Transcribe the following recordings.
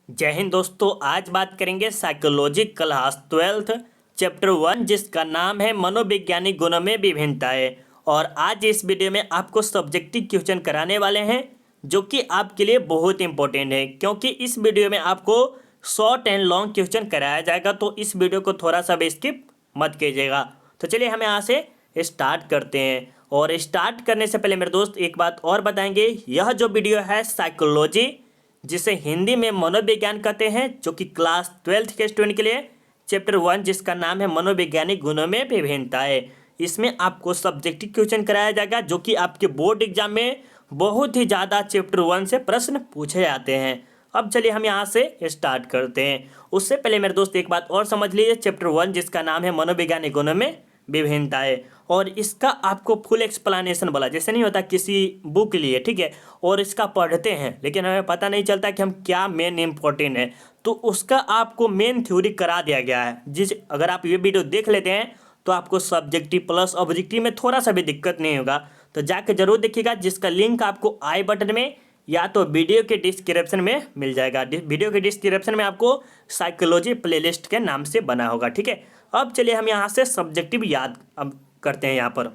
जय हिंद दोस्तों। आज बात करेंगे साइकोलॉजी क्लास 12th चैप्टर 1 जिसका नाम है मनोवैज्ञानिक गुणों में विभिन्नताएं। और आज इस वीडियो में आपको सब्जेक्टिव क्वेश्चन कराने वाले हैं जो कि आपके लिए बहुत इंपॉर्टेंट है, क्योंकि इस वीडियो में आपको शॉर्ट एंड लॉन्ग क्वेश्चन कराया जाएगा। तो इस वीडियो को थोड़ा सा भी स्किप मत कीजिएगा। तो चलिए हम यहाँ से स्टार्ट करते हैं। और स्टार्ट करने से पहले मेरे दोस्त एक बात और बताएंगे, यह जो वीडियो है साइकोलॉजी जिसे हिंदी में मनोविज्ञान कहते हैं, जो कि क्लास 12th के स्टूडेंट के लिए चैप्टर 1 जिसका नाम है मनोवैज्ञानिक गुणों में विभिन्नताएं, इसमें आपको सब्जेक्टिव क्वेश्चन कराया जाएगा जो कि आपके बोर्ड एग्जाम में बहुत ही ज़्यादा चैप्टर 1 से प्रश्न पूछे जाते हैं। अब चलिए हम यहाँ से स्टार्ट करते हैं। उससे पहले मेरे दोस्त एक बात और समझ लीजिए, चैप्टर 1 जिसका नाम है मनोवैज्ञानिक गुणों में विभिन्नताएं, और इसका आपको फुल एक्सप्लेनेशन बोला, जैसे नहीं होता किसी बुक लिए, ठीक है, और इसका पढ़ते हैं लेकिन हमें पता नहीं चलता कि हम क्या मेन इंपॉर्टेंट है, तो उसका आपको मेन थ्योरी करा दिया गया है। अगर आप ये वीडियो देख लेते हैं तो आपको सब्जेक्टिव प्लस ऑब्जेक्टिव में थोड़ा सा भी दिक्कत नहीं होगा। तो जाकर जरूर देखिएगा, जिसका लिंक आपको आई बटन में या तो वीडियो के डिस्क्रिप्शन में मिल जाएगा। वीडियो के डिस्क्रिप्शन में आपको साइकोलॉजी प्लेलिस्ट के नाम से बना होगा, ठीक है। अब चलिए हम यहाँ से सब्जेक्टिव याद अब करते हैं यहाँ पर।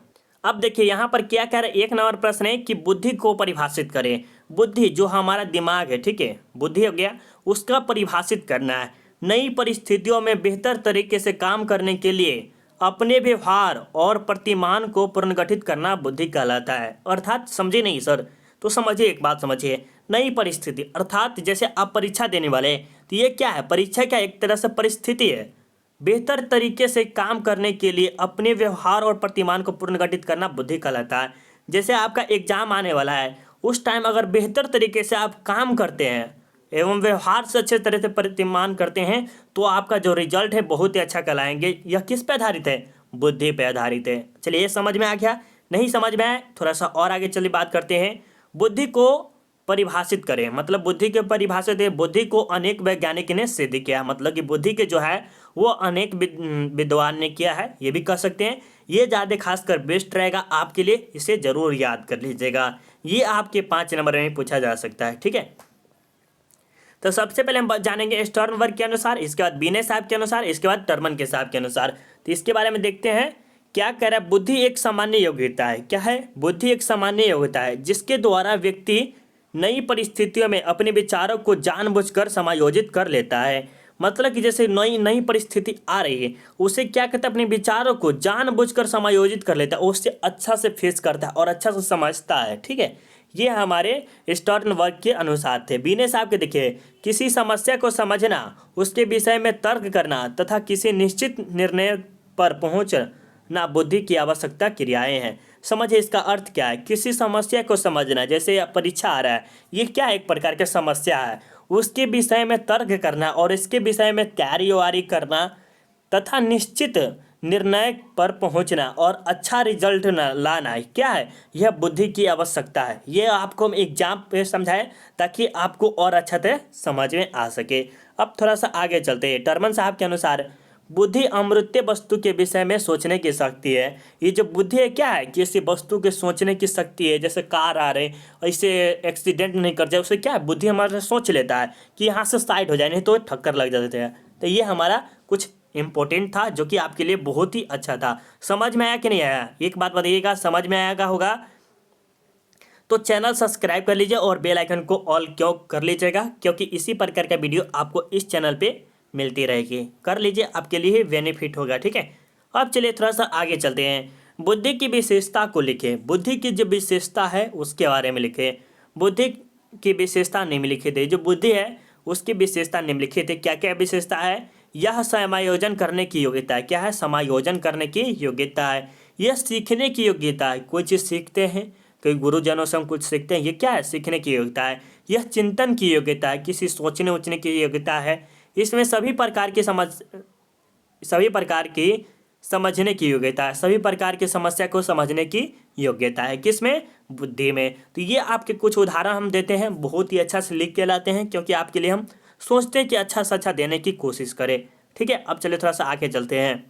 अब देखिए यहाँ पर क्या कह रहे हैं, एक नंबर प्रश्न है कि बुद्धि को परिभाषित करें। बुद्धि जो हमारा दिमाग है, ठीक है, बुद्धि हो गया, उसका परिभाषित करना है। नई परिस्थितियों में बेहतर तरीके से काम करने के लिए अपने व्यवहार और प्रतिमान को पुनर्गठित करना बुद्धि कहलाता है। अर्थात समझे नहीं सर, तो समझिए, एक बात समझिए, नई परिस्थिति अर्थात जैसे आप परीक्षा देने वाले हैं, तो ये क्या है, परीक्षा क्या एक तरह से परिस्थिति है। बेहतर तरीके से काम करने के लिए अपने व्यवहार और प्रतिमान को पुनर्गठित करना बुद्धि कहलाता है। जैसे आपका एग्जाम आने वाला है, उस टाइम अगर बेहतर तरीके से आप काम करते हैं एवं व्यवहार से अच्छे तरह से प्रतिमान करते हैं तो आपका जो रिजल्ट है बहुत ही अच्छा कहलाएंगे। यह किस पे आधारित है, बुद्धि पे आधारित है। चलिए ये समझ में आ गया, नहीं समझ में आए थोड़ा सा और आगे चलिए बात करते हैं। बुद्धि को परिभाषित करें, मतलब बुद्धि के परिभाषित है। बुद्धि को अनेक वैज्ञानिक ने सिद्ध किया, मतलब कि बुद्धि के जो है वो अनेक विद्वान ने किया है, ये भी कह सकते हैं। ये ज़्यादा खासकर बेस्ट रहेगा आपके लिए, इसे जरूर याद कर लीजिएगा। ये आपके 5 नंबर में पूछा जा सकता है, ठीक है। तो सबसे पहले हम जानेंगे स्टर्नबर्ग के अनुसार, इसके बाद बीने साहब के अनुसार, इसके बाद टर्मन के साहब के अनुसार। तो इसके बारे में देखते हैं क्या कह रहा है। बुद्धि एक सामान्य योग्यता है। क्या है, बुद्धि एक सामान्य योग्यता है जिसके द्वारा व्यक्ति नई परिस्थितियों में अपने विचारों को जानबूझकर समायोजित कर लेता है। मतलब कि जैसे नई नई परिस्थिति आ रही है, उसे क्या कहते हैं, अपने विचारों को जानबूझकर समायोजित कर लेता है, उससे अच्छा से फेस करता है और अच्छा से समझता है, ठीक है। ये हमारे स्टर्नबर्ग के अनुसार थे। बीने साहब के देखिए, किसी समस्या को समझना, उसके विषय में तर्क करना तथा किसी निश्चित निर्णय पर पहुंचना बुद्धि की आवश्यकता क्रियाएं हैं। समझिए इसका अर्थ क्या है, किसी समस्या को समझना, जैसे परीक्षा आ रहा है, ये क्या एक प्रकार की समस्या है, उसके विषय में तर्क करना और इसके विषय में तैयारी करना तथा निश्चित निर्णय पर पहुंचना और अच्छा रिजल्ट लाना, क्या है, यह बुद्धि की आवश्यकता है। ये आपको हम एग्जाम पे समझाएं ताकि आपको और अच्छा से समझ में आ सके। अब थोड़ा सा आगे चलते हैं। टर्मन साहब के अनुसार बुद्धि अमूर्त वस्तु के विषय में सोचने की शक्ति है। ये जो बुद्धि है क्या है, किसी वस्तु के सोचने की शक्ति है। जैसे कार आ रहे, ऐसे एक्सीडेंट नहीं कर जाए, उसे क्या है, बुद्धि हमारा सोच लेता है कि यहाँ से साइड हो जाए, नहीं तो ठक्कर लग जाते हैं। तो ये हमारा कुछ इंपॉर्टेंट था जो कि आपके लिए बहुत ही अच्छा था। समझ में आया कि नहीं आया, एक बात बताइएगा, समझ में आया होगा तो चैनल सब्सक्राइब कर लीजिए और बेल आइकन को ऑल क्यों कर लीजिएगा, क्योंकि इसी प्रकार का वीडियो आपको इस चैनल पे मिलती रहेगी। कर लीजिए, आपके लिए बेनिफिट होगा, ठीक है। अब चलिए थोड़ा सा आगे चलते हैं। बुद्धि की विशेषता को लिखे। बुद्धि की जो विशेषता है उसके बारे में लिखे। बुद्धि की विशेषता निम्नलिखित है। जो बुद्धि है उसकी विशेषता निम्नलिखित है। क्या क्या विशेषता है, यह समायोजन करने की योग्यता है। क्या है, समायोजन करने की योग्यता है। यह सीखने की योग्यता है, कोई चीज़ सीखते हैं, कोई गुरुजनों से हम कुछ सीखते हैं, ये क्या है, सीखने की योग्यता है। यह चिंतन की योग्यता है, किसी सोचने उचने की योग्यता है। इसमें सभी प्रकार की समझने की योग्यता है, सभी प्रकार की समस्या को समझने की योग्यता है, किसमें, बुद्धि में। तो ये आपके कुछ उदाहरण हम देते हैं, बहुत ही अच्छा से लिख के लाते हैं, क्योंकि आपके लिए हम सोचते हैं कि अच्छा से अच्छा देने की कोशिश करें, ठीक है। अब चलिए थोड़ा सा आगे चलते हैं।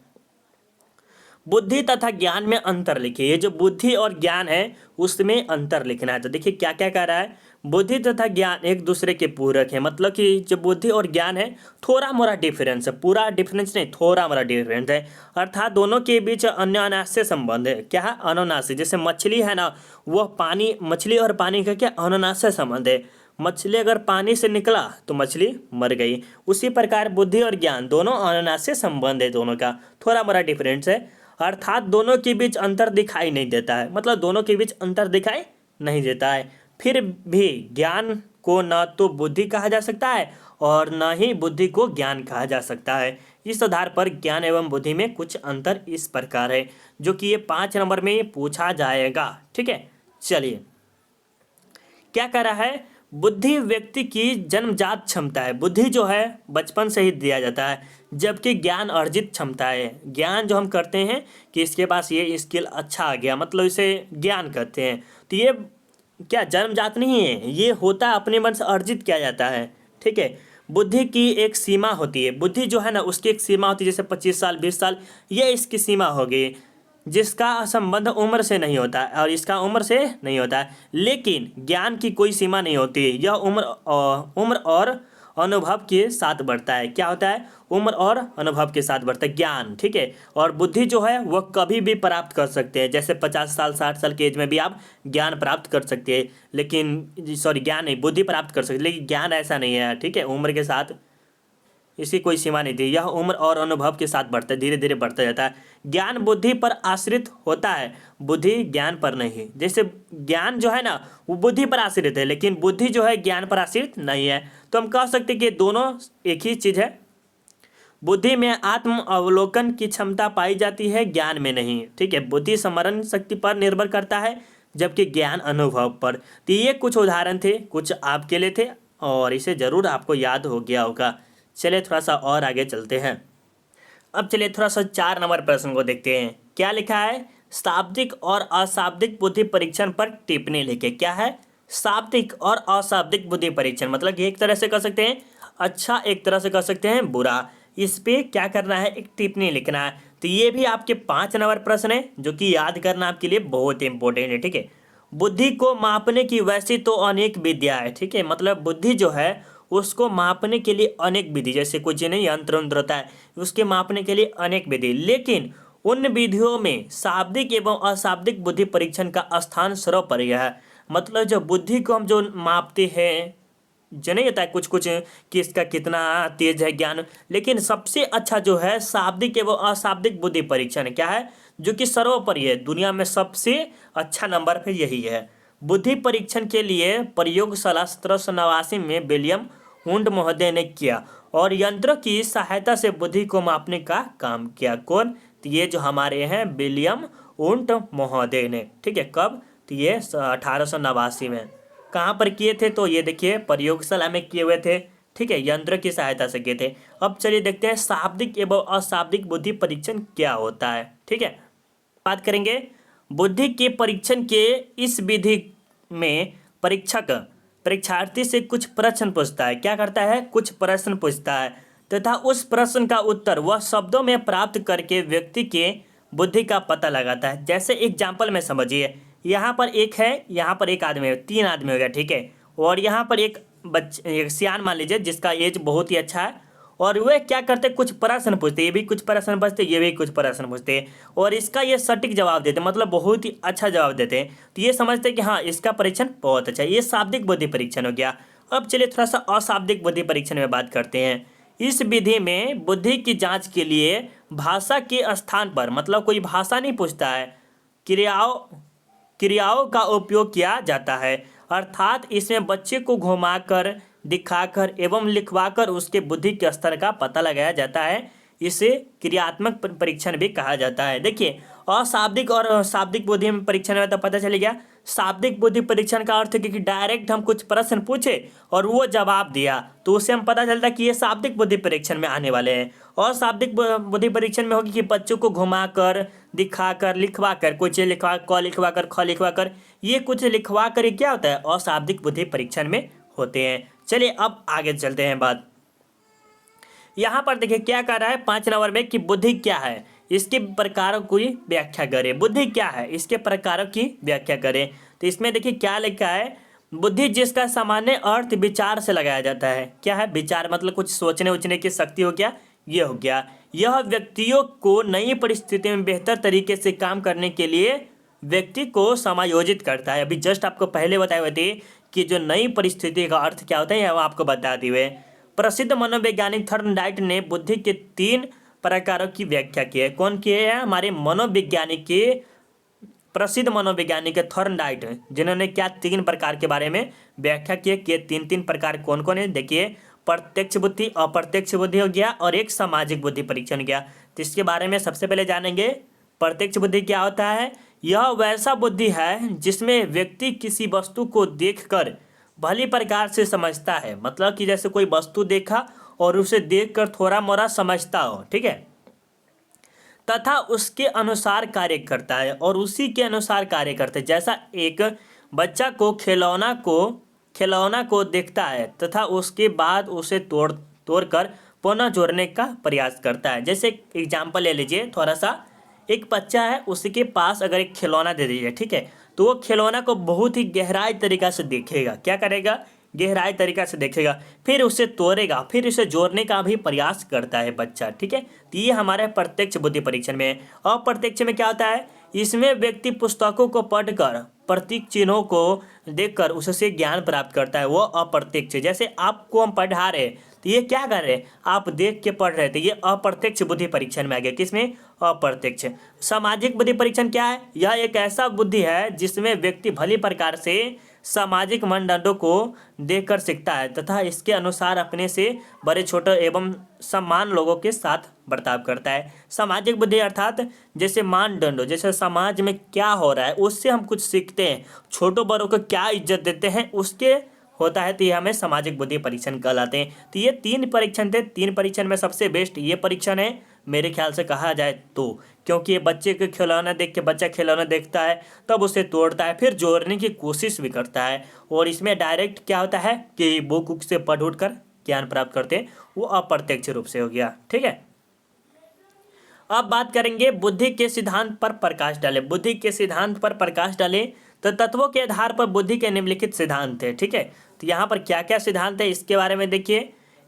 बुद्धि तथा ज्ञान में अंतर लिखिए। ये जो बुद्धि और ज्ञान है उसमें अंतर लिखना है। तो देखिए क्या क्या कह रहा है, बुद्धि तथा ज्ञान एक दूसरे के पूरक है। मतलब कि जो बुद्धि और ज्ञान है थोड़ा मोड़ा डिफरेंस है, पूरा डिफरेंस नहीं, थोड़ा मोड़ा डिफरेंस है। अर्थात दोनों के बीच अन्योन्यास्य संबंध है। क्या है? अनुनासिक। जैसे मछली है ना, वह पानी, मछली और पानी का क्या अनुनासिक संबंध है। मछली अगर पानी से निकला तो मछली मर गई। उसी प्रकार बुद्धि और ज्ञान दोनों अनुनासिक संबंध है, दोनों का थोड़ा मोड़ा डिफरेंस है। अर्थात दोनों के बीच अंतर दिखाई नहीं देता है, मतलब दोनों के बीच अंतर दिखाई नहीं देता है। फिर भी ज्ञान को न तो बुद्धि कहा जा सकता है और न ही बुद्धि को ज्ञान कहा जा सकता है। इस आधार पर ज्ञान एवं बुद्धि में कुछ अंतर इस प्रकार है, जो कि ये 5 नंबर में पूछा जाएगा। ठीक है, चलिए क्या कह रहा है, बुद्धि व्यक्ति की जन्मजात क्षमता है। बुद्धि जो है बचपन से ही दिया जाता है, जबकि ज्ञान अर्जित क्षमता है। ज्ञान जो हम करते हैं कि इसके पास ये स्किल अच्छा आ गया, मतलब इसे ज्ञान कहते हैं। तो ये क्या जन्मजात नहीं है, ये होता है अपने मन से अर्जित किया जाता है। ठीक है, बुद्धि की एक सीमा होती है। बुद्धि जो है ना उसकी एक सीमा होती है, जैसे 25 साल 20 साल, ये इसकी सीमा होगी, जिसका संबंध उम्र से नहीं होता है और इसका उम्र से नहीं होता है। लेकिन ज्ञान की कोई सीमा नहीं होती है, यह उम्र और अनुभव के साथ बढ़ता है। क्या होता है? उम्र और अनुभव के साथ बढ़ता है ज्ञान। ठीक है, और बुद्धि जो है वह कभी भी प्राप्त कर सकते हैं, जैसे 50 साल 60 साल की एज में भी आप ज्ञान प्राप्त कर सकते हैं, लेकिन सॉरी ज्ञान नहीं, बुद्धि प्राप्त कर सकते हैं, लेकिन ज्ञान ऐसा नहीं है। ठीक है, उम्र के साथ इसकी कोई सीमा नहीं थी, यह उम्र और अनुभव के साथ बढ़ता है, धीरे धीरे बढ़ता जाता है। ज्ञान बुद्धि पर आश्रित होता है, बुद्धि ज्ञान पर नहीं। जैसे ज्ञान जो है ना वो बुद्धि पर आश्रित है, लेकिन बुद्धि जो है ज्ञान पर आश्रित नहीं है। तो हम कह सकते हैं कि दोनों एक ही चीज़ है। बुद्धि में आत्म अवलोकन की क्षमता पाई जाती है, ज्ञान में नहीं। ठीक है, बुद्धि स्मरण शक्ति पर निर्भर करता है, जबकि ज्ञान अनुभव पर। तो ये कुछ उदाहरण थे, कुछ आपके लिए थे और इसे जरूर आपको याद हो गया होगा। चलिए थोड़ा सा और आगे चलते हैं। अब चलिए थोड़ा सा 4 नंबर प्रश्न को देखते हैं। क्या लिखा है, शाब्दिक और अशाब्दिक बुद्धि परीक्षण पर टिप्पणी लिखे। क्या है? शाब्दिक और अशाब्दिक बुद्धि परीक्षण, मतलब कि एक तरह से कह सकते हैं अच्छा, एक तरह से कह सकते हैं बुरा। इस पे क्या करना है, एक टिप्पणी लिखना है। तो ये भी आपके 5 नंबर प्रश्न है, जो कि याद करना आपके लिए बहुत इंपॉर्टेंट है। ठीक है, बुद्धि को मापने की वैसे तो अनेक विद्या है। ठीक है, मतलब बुद्धि जो है उसको मापने के लिए अनेक विधि, जैसे कुछ नहीं यंत्र उंत्र होता है, उसके मापने के लिए अनेक विधि, लेकिन उन विधियों में शाब्दिक एवं अशाब्दिक बुद्धि परीक्षण का स्थान सर्वोपरि है। मतलब जो बुद्धि को हम जो मापते हैं, जो नहीं होता है कुछ कुछ कि इसका कितना तेज है ज्ञान, लेकिन सबसे अच्छा जो है शाब्दिक एवं अशाब्दिक बुद्धि परीक्षण है। क्या है? जो कि सर्वोपरि है, दुनिया में सबसे अच्छा नंबर पे यही है। बुद्धि परीक्षण के लिए प्रयोगशाला 1789 में विलियम हुंड महोदय ने किया और यंत्र की सहायता से बुद्धि को मापने का काम किया। कौन? तो ये जो हमारे हैं विलियम हुंड महोदय ने। ठीक है, कब? तो ये 1889 में। कहाँ पर किए थे? तो ये देखिए प्रयोगशाला में किए हुए थे। ठीक है, यंत्र की सहायता से किए थे। अब चलिए देखते हैं शाब्दिक एवं अशाब्दिक बुद्धि परीक्षण क्या होता है। ठीक है, बात करेंगे बुद्धि के परीक्षण के इस विधि में परीक्षक परीक्षार्थी से कुछ प्रश्न पूछता है। क्या करता है? कुछ प्रश्न पूछता है तथा उस प्रश्न का उत्तर वह शब्दों में प्राप्त करके व्यक्ति के बुद्धि का पता लगाता है। जैसे एग्जाम्पल में समझिए, यहाँ पर एक है, यहाँ पर एक आदमी है, 3 आदमी हो गया। ठीक है, और यहाँ पर एक एक सियान मान लीजिए जिसका एज बहुत ही अच्छा है, और वे क्या करते, कुछ प्रश्न पूछते, ये भी कुछ प्रश्न पूछते, ये भी कुछ प्रश्न पूछते, और इसका ये सटीक जवाब देते, मतलब बहुत ही अच्छा जवाब देते हैं। तो ये समझते हैं कि हाँ इसका परीक्षण बहुत अच्छा है। ये शाब्दिक बुद्धि परीक्षण हो गया। अब चलिए थोड़ा सा अशाब्दिक बुद्धि परीक्षण में बात करते हैं। इस विधि में बुद्धि की जांच के लिए भाषा के स्थान पर, मतलब कोई भाषा नहीं पूछता है, क्रियाओं का उपयोग किया जाता है। अर्थात इसमें बच्चे को घुमाकर, दिखाकर एवं लिखवाकर उसके बुद्धि के स्तर का पता लगाया जाता है। इसे क्रियात्मक परीक्षण भी कहा जाता है। देखिए अशाब्दिक और शाब्दिक बुद्धि परीक्षण में तो पता चल गया। शाब्दिक बुद्धि परीक्षण का अर्थ है कि डायरेक्ट हम कुछ प्रश्न पूछे और वो जवाब दिया, तो उससे हम पता चलता है कि ये शाब्दिक बुद्धि परीक्षण में आने वाले हैं। और शाब्दिक बुद्धि परीक्षण में होगी कि बच्चों को घुमाकर, दिखाकर, लिखवाकर, कुछ लिखवा क लिखवा कर, ख लिखवा कर, ये कुछ लिखवा कर क्या होता है, अशाब्दिक बुद्धि परीक्षण में होते हैं। चलिए अब आगे चलते हैं बात। यहाँ पर देखिए क्या कह रहा है 5 नंबर में कि बुद्धि क्या है। इसके प्रकारों की व्याख्या करें। बुद्धि क्या है, इसके प्रकारों की व्याख्या करें। तो इसमें देखिए क्या लिखा है, बुद्धि जिसका सामान्य अर्थ विचार से लगाया जाता है। क्या है विचार, मतलब कुछ सोचने उचने की शक्ति हो गया, ये हो गया। यह व्यक्तियों को नई परिस्थिति में बेहतर तरीके से काम करने के लिए व्यक्ति को समायोजित करता है। अभी जस्ट आपको पहले बताए हुए थे कि जो नई परिस्थिति का अर्थ क्या होता है, यह आपको बता दिए। प्रसिद्ध मनोवैज्ञानिक थॉर्नडाइट ने बुद्धि के 3 प्रकारों की व्याख्या की है। कौन किए हैं, हमारे मनोवैज्ञानिक के प्रसिद्ध मनोवैज्ञानिक थॉर्नडाइट, जिन्होंने क्या 3 प्रकार के बारे में व्याख्या की है कि 3 प्रकार कौन कौन है। देखिए प्रत्यक्ष बुद्धि, अप्रत्यक्ष बुद्धि हो गया और एक सामाजिक बुद्धि परीक्षण गया। तो इसके बारे में सबसे पहले जानेंगे प्रत्यक्ष बुद्धि क्या होता है। यह वैसा बुद्धि है जिसमें व्यक्ति किसी वस्तु को देखकर भली प्रकार से समझता है, मतलब कि जैसे कोई वस्तु देखा और उसे देखकर थोड़ा मोड़ा समझता हो, ठीक है, तथा उसके अनुसार कार्य करता है और उसी के अनुसार कार्य करता है। जैसा एक बच्चा को खिलौना को देखता है तथा उसके बाद उसे तोड़कर पुनः जोड़ने का प्रयास करता है। जैसे एग्जाम्पल ले लीजिए थोड़ा सा, एक बच्चा है, उसके पास अगर एक खिलौना दे दीजिए, ठीक है, तो वो खिलौना को बहुत ही गहराई तरीका से देखेगा। क्या करेगा, गहराई तरीका से देखेगा, फिर उसे तोड़ेगा, फिर उसे जोड़ने का भी प्रयास करता है बच्चा, ठीक है। तो ये हमारे प्रत्यक्ष बुद्धि परीक्षण में है। अप्रत्यक्ष में क्या होता है, इसमें व्यक्ति पुस्तकों को पढ़कर प्रतीक चिन्हों को देखकर उससे ज्ञान प्राप्त करता है, वो अप्रत्यक्ष। जैसे आपको हम पढ़ा रहे, तो ये क्या कर रहे हैं, आप देख के पढ़ रहे थे, ये अप्रत्यक्ष बुद्धि परीक्षण में आ गया। किसमें, अप्रत्यक्ष। सामाजिक बुद्धि परीक्षण क्या है, यह एक ऐसा बुद्धि है जिसमें व्यक्ति भली प्रकार से सामाजिक मानदंडों को देखकर सीखता है तथा इसके अनुसार अपने से बड़े छोटे एवं समान लोगों के साथ बर्ताव करता है। सामाजिक बुद्धि अर्थात जैसे मानदंडों, जैसे समाज में क्या हो रहा है उससे हम कुछ सीखते हैं, छोटों बड़ों को क्या इज्जत देते हैं उसके होता है, तो ये हमें सामाजिक बुद्धि परीक्षण कहलाते हैं। तो ये 3 परीक्षण थे। 3 परीक्षण में सबसे बेस्ट ये परीक्षण है मेरे ख्याल से कहा जाए तो, क्योंकि ये बच्चे के खिलौना देख के, बच्चा खिलौना देखता है तब उसे तोड़ता है, फिर जोड़ने की कोशिश भी करता है, और इसमें डायरेक्ट क्या होता है कि बुक से पढ़ उठ कर ज्ञान प्राप्त करते हैं, वो अप्रत्यक्ष रूप से हो गया, ठीक है। अब बात करेंगे बुद्धि के सिद्धांत पर प्रकाश डाले। बुद्धि के सिद्धांत पर प्रकाश डाले तो तत्वों के आधार पर बुद्धि के निम्नलिखित सिद्धांत है, ठीक है। तो यहाँ पर क्या क्या सिद्धांत है इसके बारे में देखिए।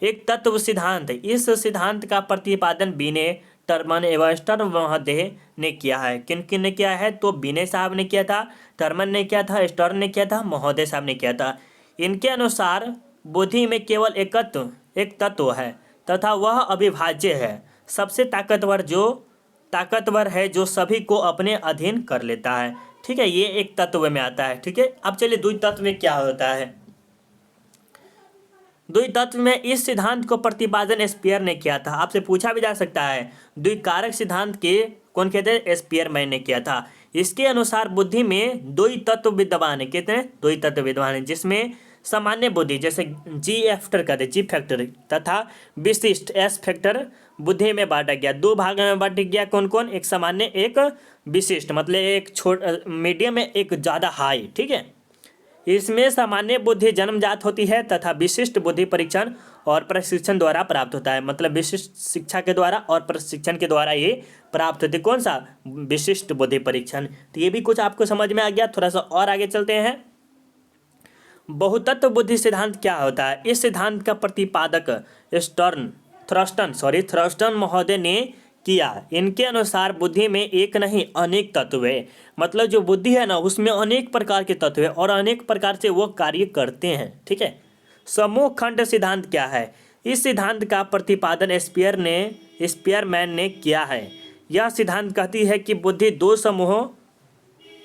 एक तत्व सिद्धांत है, इस सिद्धांत का प्रतिपादन बीने, टर्मन एवं स्टर्न महोदय ने किया है। किन किन ने किया है, तो बीने साहब ने किया था, टर्मन ने किया था, स्टर्न ने किया था, महोदय साहब ने किया था। इनके अनुसार बुद्धि में केवल एक तत्व है तथा वह अविभाज्य है, सबसे ताकतवर है जो सभी को अपने अधीन कर लेता है, ठीक है। ये एक तत्व में आता है, ठीक है। अब चलिए द्वि तत्व में क्या होता है। द्वि तत्व में इस सिद्धांत को प्रतिपादन स्पियर ने किया था। आपसे पूछा भी जा सकता है द्विकारक सिद्धांत के कौन कहते हैं, स्पियरमैन ने किया था। इसके अनुसार बुद्धि में द्वि तत्व विद्यमान है। कितने, द्वि तत्व विद्यमान है, जिसमें सामान्य बुद्धि जैसे जी फैक्टर तथा विशिष्ट एस फैक्टर बुद्धि में बांटा गया। 2 भागों में बांटा गया। कौन कौन, एक सामान्य एक विशिष्ट, मतलब एक मीडियम में एक ज़्यादा हाई, ठीक है। इसमें सामान्य बुद्धि जन्मजात होती है तथा विशिष्ट बुद्धि परीक्षण और प्रशिक्षण द्वारा प्राप्त होता है, मतलब विशिष्ट शिक्षा के द्वारा और प्रशिक्षण के द्वारा ये प्राप्त होती है। कौन सा, विशिष्ट बुद्धि परीक्षण। तो ये भी कुछ आपको समझ में आ गया। थोड़ा सा और आगे चलते हैं। बहुतत्व बुद्धि सिद्धांत क्या होता है। इस सिद्धांत का प्रतिपादक थ्रस्टन महोदय ने किया। इनके अनुसार बुद्धि में एक नहीं अनेक तत्व है, मतलब जो बुद्धि है ना उसमें अनेक प्रकार के तत्व है और अनेक प्रकार से वो कार्य करते हैं, ठीक है। समूह खंड सिद्धांत क्या है। इस सिद्धांत का प्रतिपादन स्पियरमैन ने किया है। यह सिद्धांत कहती है कि बुद्धि 2 समूहों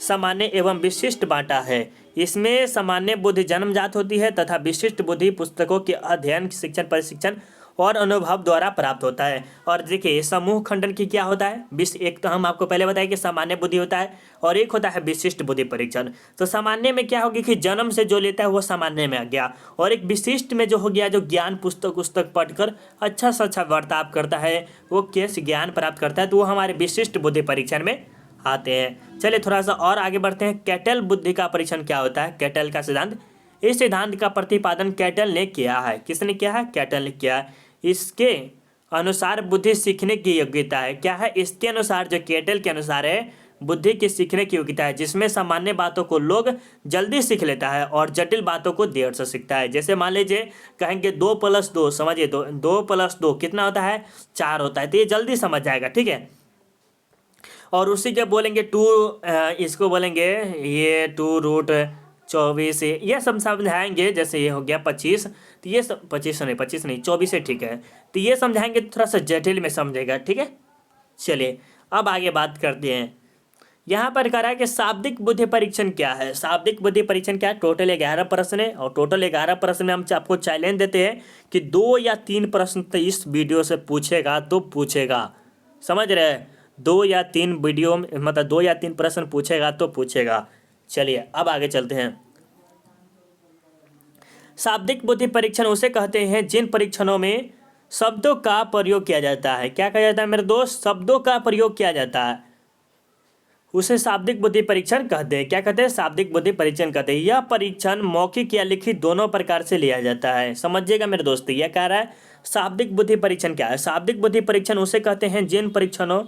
सामान्य एवं विशिष्ट बांटा है। इसमें सामान्य बुद्धि जन्मजात होती है तथा विशिष्ट बुद्धि पुस्तकों के अध्ययन, शिक्षण, प्रशिक्षण और अनुभव द्वारा प्राप्त होता है। और देखिए समूह खंडन की क्या होता है, एक तो हम आपको पहले बताया कि सामान्य बुद्धि होता है और एक होता है विशिष्ट बुद्धि परीक्षण। तो सामान्य में क्या होगी कि जन्म से जो लेता है वो सामान्य में आ गया, और एक विशिष्ट में जो हो गया जो ज्ञान पुस्तक पढ़कर अच्छा से अच्छा बर्ताव करता है, वो कैसे ज्ञान प्राप्त करता है, तो वो हमारे विशिष्ट बुद्धि परीक्षण में आते हैं। चलिए थोड़ा सा और आगे बढ़ते हैं। कैटल बुद्धि का परीक्षण क्या होता है। कैटल का सिद्धांत, इस सिद्धांत का प्रतिपादन कैटल ने किया है। किसने किया है, कैटल ने किया है। इसके अनुसार बुद्धि सीखने की योग्यता है। क्या है? इसके अनुसार, जो केटल के अनुसार है, बुद्धि की सीखने की योग्यता है जिसमें सामान्य बातों को लोग जल्दी सीख लेता है और जटिल बातों को देर से सीखता है। जैसे मान लीजिए कहेंगे 2+2, समझिए 2+2 कितना होता है? 4 होता है, तो ये जल्दी समझ जाएगा, ठीक है। और उसी के बोलेंगे 2, इसको बोलेंगे ये 2√24, ये सब समझाएंगे। जैसे ये हो गया 25, तो ये सब 25 नहीं 24 है, ठीक है। तो ये समझाएंगे थोड़ा सा जटिल में समझेगा, ठीक है। चलिए अब आगे बात करते हैं। यहाँ पर कह रहा है कि शाब्दिक बुद्धि परीक्षण क्या है। शाब्दिक बुद्धि परीक्षण क्या है? टोटल 11 प्रश्न है और टोटल 11 प्रश्न में हम आपको चैलेंज देते हैं कि 2 या 3 प्रश्न तो इस वीडियो से पूछेगा तो पूछेगा, समझ रहे हैं? 2 या 3 वीडियो मतलब 2 या 3 प्रश्न पूछेगा तो पूछेगा। चलिए अब आगे चलते हैं। शाब्दिक बुद्धि परीक्षण उसे कहते हैं जिन परीक्षणों में शब्दों का प्रयोग किया जाता है। क्या कहा जाता है मेरे दोस्त? शब्दों का प्रयोग किया जाता है, उसे शाब्दिक बुद्धि परीक्षण कहते हैं। क्या कहते हैं? शाब्दिक बुद्धि परीक्षण कहते हैं। यह परीक्षण मौखिक या लिखित दोनों प्रकार से लिया जाता है। समझिएगा मेरे दोस्त, यह कह रहा है शाब्दिक बुद्धि परीक्षण क्या है। शाब्दिक बुद्धि परीक्षण उसे कहते हैं जिन परीक्षणों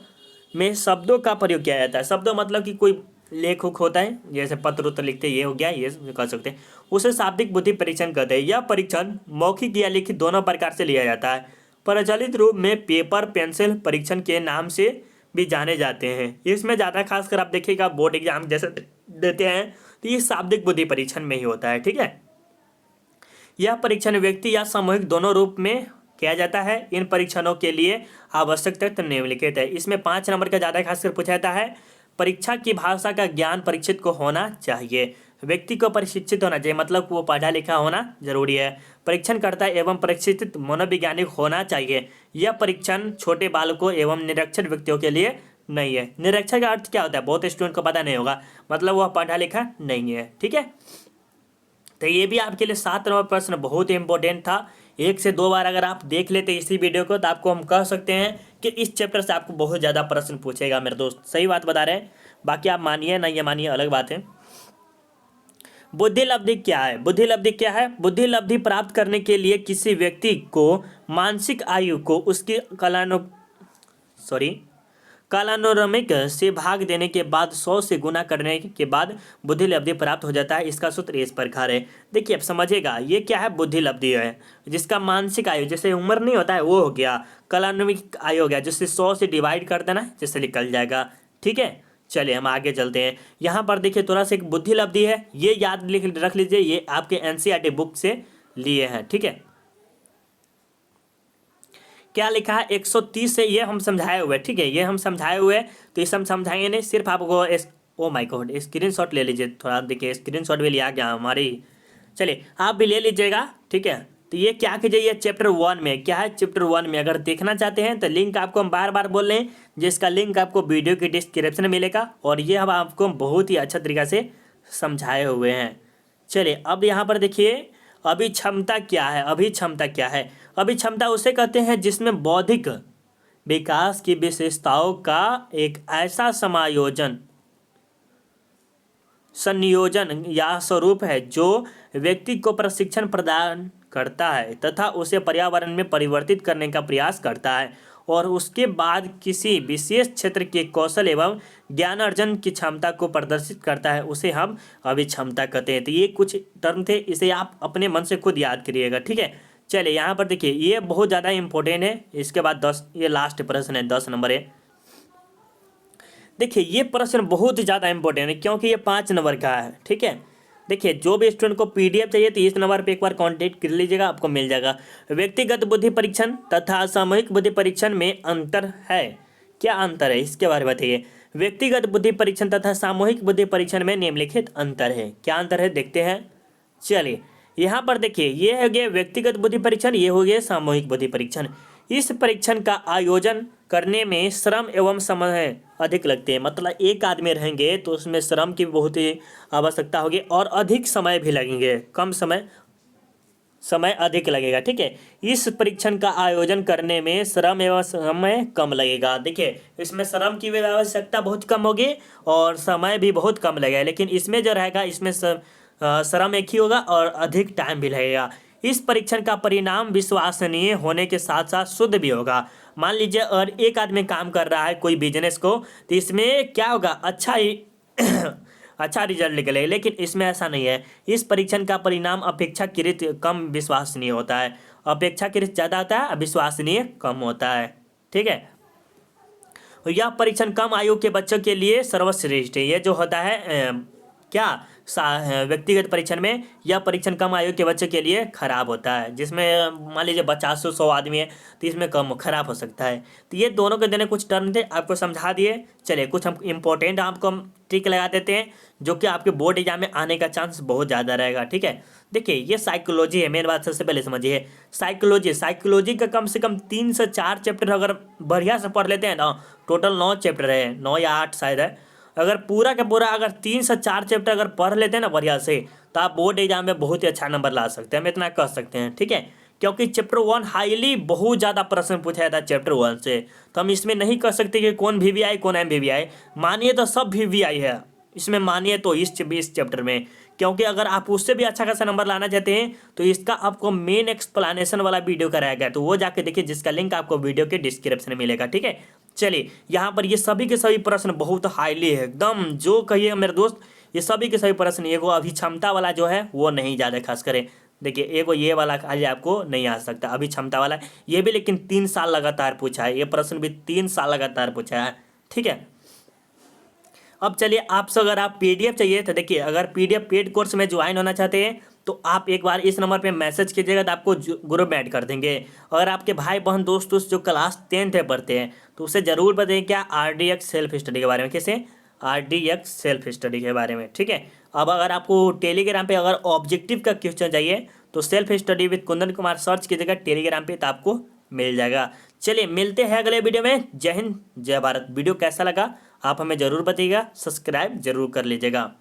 में शब्दों का प्रयोग किया जाता है। शब्दों मतलब कि कोई लेख उख होता है, जैसे पत्र उत्तर लिखते, ये हो गया, ये कह सकते हैं, उसे शाब्दिक बुद्धि परीक्षण कहते हैं। यह परीक्षण मौखिक या लिखित दोनों प्रकार से लिया जाता है। प्रचलित रूप में पेपर पेंसिल परीक्षण के नाम से भी जाने जाते हैं। इसमें ज़्यादा खासकर आप देखिएगा बोर्ड एग्जाम जैसे देते हैं तो ये शाब्दिक बुद्धि परीक्षण में ही होता है, ठीक है। यह परीक्षण व्यक्ति या सामूहिक दोनों रूप में किया जाता है। इन परीक्षणों के लिए आवश्यक तथ्य निम्नलिखित है। इसमें 5 नंबर का ज़्यादा खासकर पूछा जाता है। परीक्षा की भाषा का ज्ञान परीक्षित को होना चाहिए। व्यक्ति को प्रशिक्षित होना चाहिए, मतलब वो पढ़ा लिखा होना जरूरी है। परीक्षणकर्ता एवं प्रशिक्षित मनोवैज्ञानिक होना चाहिए। यह परीक्षण छोटे बालकों एवं निरक्षर व्यक्तियों के लिए नहीं है। निरक्षर का अर्थ क्या होता है? बहुत स्टूडेंट को पता नहीं होगा, मतलब वह पढ़ा लिखा नहीं है, ठीक है। तो ये भी आपके लिए 7 नंबर प्रश्न बहुत ही इंपॉर्टेंट था। 1 से 2 बार अगर आप देख लेते इसी वीडियो को तो आपको हम कह सकते हैं कि इस चैप्टर से आपको बहुत ज़्यादा प्रश्न पूछेगा मेरे दोस्त, सही बात बता रहे हैं। बाकी आप मानिए नहीं मानिए अलग बात है। बुद्धि लब्धि क्या है? बुद्धि लब्धि क्या है? बुद्धि लब्धि प्राप्त करने के लिए किसी व्यक्ति को मानसिक आयु को उसकी कालानुक्रमिक से भाग देने के बाद 100 से गुना करने के बाद बुद्धि लब्धि प्राप्त हो जाता है। इसका सूत्र इस प्रकार है। देखिए अब समझिएगा, ये क्या है? बुद्धि लब्धि है जिसका मानसिक आयु, जैसे उम्र नहीं होता है वो हो गया, कालानुक्रमिक आयु हो गया, जिससे 100 से डिवाइड कर देना जिससे निकल जाएगा, ठीक है। चलिए हम आगे चलते हैं। यहाँ पर देखिए थोड़ा सा एक बुद्धि लब्धि है, ये याद रख लीजिए, ये आपके एनसीईआरटी बुक से लिए हैं, ठीक है। क्या लिखा है? 130 से ये हम समझाए हुए, ठीक है, ये हम समझाए हुए, तो इसे हम समझाएंगे नहीं, सिर्फ आपको ओ माय गॉड स्क्रीनशॉट ले लीजिए थोड़ा, देखिए स्क्रीनशॉट भी लिया गया हमारी। चलिए आप भी ले लीजिएगा, ठीक है। तो ये क्या कीजिए, ये चैप्टर 1 में क्या है? चैप्टर 1 में अगर देखना चाहते हैं तो लिंक आपको हम बार बार बोल रहे हैं, जिसका लिंक आपको वीडियो के डिस्क्रिप्शन में मिलेगा, और ये हम आपको बहुत ही अच्छा तरीका से समझाए हुए हैं। चलिए अब यहाँ पर देखिए अभिक्षमता क्या है? अभिक्षमता क्या है? अभिक्षमता उसे कहते हैं जिसमें बौद्धिक विकास की विशेषताओं का एक ऐसा संयोजन या स्वरूप है जो व्यक्ति को प्रशिक्षण प्रदान करता है तथा उसे पर्यावरण में परिवर्तित करने का प्रयास करता है, और उसके बाद किसी विशेष क्षेत्र के कौशल एवं ज्ञान अर्जन की क्षमता को प्रदर्शित करता है, उसे हम अभिक्षमता कहते हैं। तो ये कुछ टर्म थे, इसे आप अपने मन से खुद याद करिएगा, ठीक है। चलिए यहाँ पर देखिए ये बहुत ज़्यादा इंपॉर्टेंट है। इसके बाद 10, ये लास्ट प्रश्न है, 10 नंबर है। देखिए ये प्रश्न बहुत ही ज़्यादा इंपॉर्टेंट है क्योंकि ये 5 नंबर का है, ठीक है। देखिए जो भी स्टूडेंट को पीडीएफ चाहिए तो इस नंबर पे एक बार कांटेक्ट कर लीजिएगा, आपको मिल जाएगा। व्यक्तिगत बुद्धि परीक्षण तथा सामूहिक बुद्धि परीक्षण में अंतर है। क्या अंतर है इसके बारे में बताइए। व्यक्तिगत बुद्धि परीक्षण तथा सामूहिक बुद्धि परीक्षण में निम्नलिखित अंतर है। क्या अंतर है देखते हैं। चलिए यहाँ पर देखिए ये हो गया व्यक्तिगत बुद्धि परीक्षण, ये हो गया सामूहिक बुद्धि परीक्षण। इस परीक्षण का आयोजन करने में श्रम एवं समय अधिक लगते हैं, मतलब एक आदमी रहेंगे तो उसमें श्रम की बहुत ही आवश्यकता होगी और अधिक समय भी लगेंगे, कम समय अधिक लगेगा, ठीक है। इस परीक्षण का आयोजन करने में श्रम एवं समय कम लगेगा। देखिए इसमें श्रम की भी आवश्यकता बहुत कम होगी और समय भी बहुत कम लगेगा, लेकिन इसमें जो रहेगा इसमें श्रम एक ही होगा और अधिक टाइम भी लगेगा। इस परीक्षण का परिणाम विश्वसनीय होने के साथ साथ शुद्ध भी होगा। मान लीजिए अगर एक आदमी काम कर रहा है कोई बिजनेस को, तो इसमें क्या होगा, अच्छा ही अच्छा रिजल्ट निकलेगा, लेकिन इसमें ऐसा नहीं है। इस परीक्षण का परिणाम अपेक्षाकृत कम विश्वसनीय होता है। अपेक्षाकृत ज़्यादा होता है, विश्वसनीय कम होता है। ठीक है, और यह परीक्षण कम आयु के बच्चों के लिए सर्वश्रेष्ठ है। ये जो होता है व्यक्तिगत परीक्षण में, यह परीक्षण कम आयु के बच्चों के लिए खराब होता है, जिसमें मान लीजिए 50-100 आदमी है तो इसमें कम खराब हो सकता है। तो ये दोनों के देने कुछ टर्म थे, आपको समझा दिए। चलिए कुछ हम इंपॉर्टेंट आपको हम ट्रिक लगा देते हैं, जो कि आपके बोर्ड एग्जाम में आने का चांस बहुत ज़्यादा रहेगा। ठीक है, देखिए ये साइकोलॉजी है, मेन बात सबसे पहले समझिए। साइकोलॉजी का कम से कम 3 से 4 चैप्टर अगर बढ़िया से पढ़ लेते हैं ना, टोटल 9 चैप्टर है, 9 या 8 शायद है। अगर पूरा का पूरा अगर 3 से 4 चैप्टर अगर पढ़ लेते हैं ना बढ़िया से, तो आप बोर्ड एग्जाम में बहुत ही अच्छा नंबर ला सकते हैं, हम इतना कह सकते हैं। ठीक है, क्योंकि चैप्टर 1 हाईली बहुत ज़्यादा प्रश्न पूछा जाता है चैप्टर 1 से, तो हम इसमें नहीं कह सकते कि कौन VVI कौन MVVI। मानिए तो सब VVI है इसमें, मानिए तो इस चैप्टर में, क्योंकि अगर आप उससे भी अच्छा खासा नंबर लाना चाहते हैं तो इसका आपको मेन एक्सप्लेनेशन वाला वीडियो कराया गया, तो वो जाके देखिए, जिसका लिंक आपको वीडियो के डिस्क्रिप्शन में मिलेगा। ठीक है, चलिए यहाँ पर ये सभी के सभी प्रश्न बहुत हाईली है एकदम, जो कहिए मेरे दोस्त, ये सभी के सभी प्रश्न, एगो अभिक्षमता वाला जो है वो नहीं ज़्यादा खास करें। देखिए एगो ये वाला खाली आपको नहीं आ सकता, अभिक्षमता वाला ये भी, लेकिन 3 साल लगातार पूछा है, ये प्रश्न भी 3 साल लगातार पूछा है। ठीक है, अब चलिए आपसे अगर आप PDF चाहिए तो देखिए, अगर PDF पेड कोर्स में ज्वाइन होना चाहते हैं तो आप एक बार इस नंबर पे मैसेज कीजिएगा, तो आपको ग्रुप में ऐड कर देंगे। अगर आपके भाई बहन दोस्त जो क्लास 10th है पढ़ते हैं, तो उसे ज़रूर बताइए क्या RDX सेल्फ स्टडी के बारे में, कैसे RDX सेल्फ स्टडी के बारे में। ठीक है, अब अगर आपको टेलीग्राम पे अगर ऑब्जेक्टिव का क्वेश्चन चाहिए तो self study with Kundan Kumar search कीजिएगा टेलीग्राम पे, तो आपको मिल जाएगा। चलिए मिलते हैं अगले वीडियो में। जय हिंद, जय भारत। वीडियो कैसा लगा आप हमें ज़रूर बताइएगा, सब्सक्राइब जरूर कर लीजिएगा।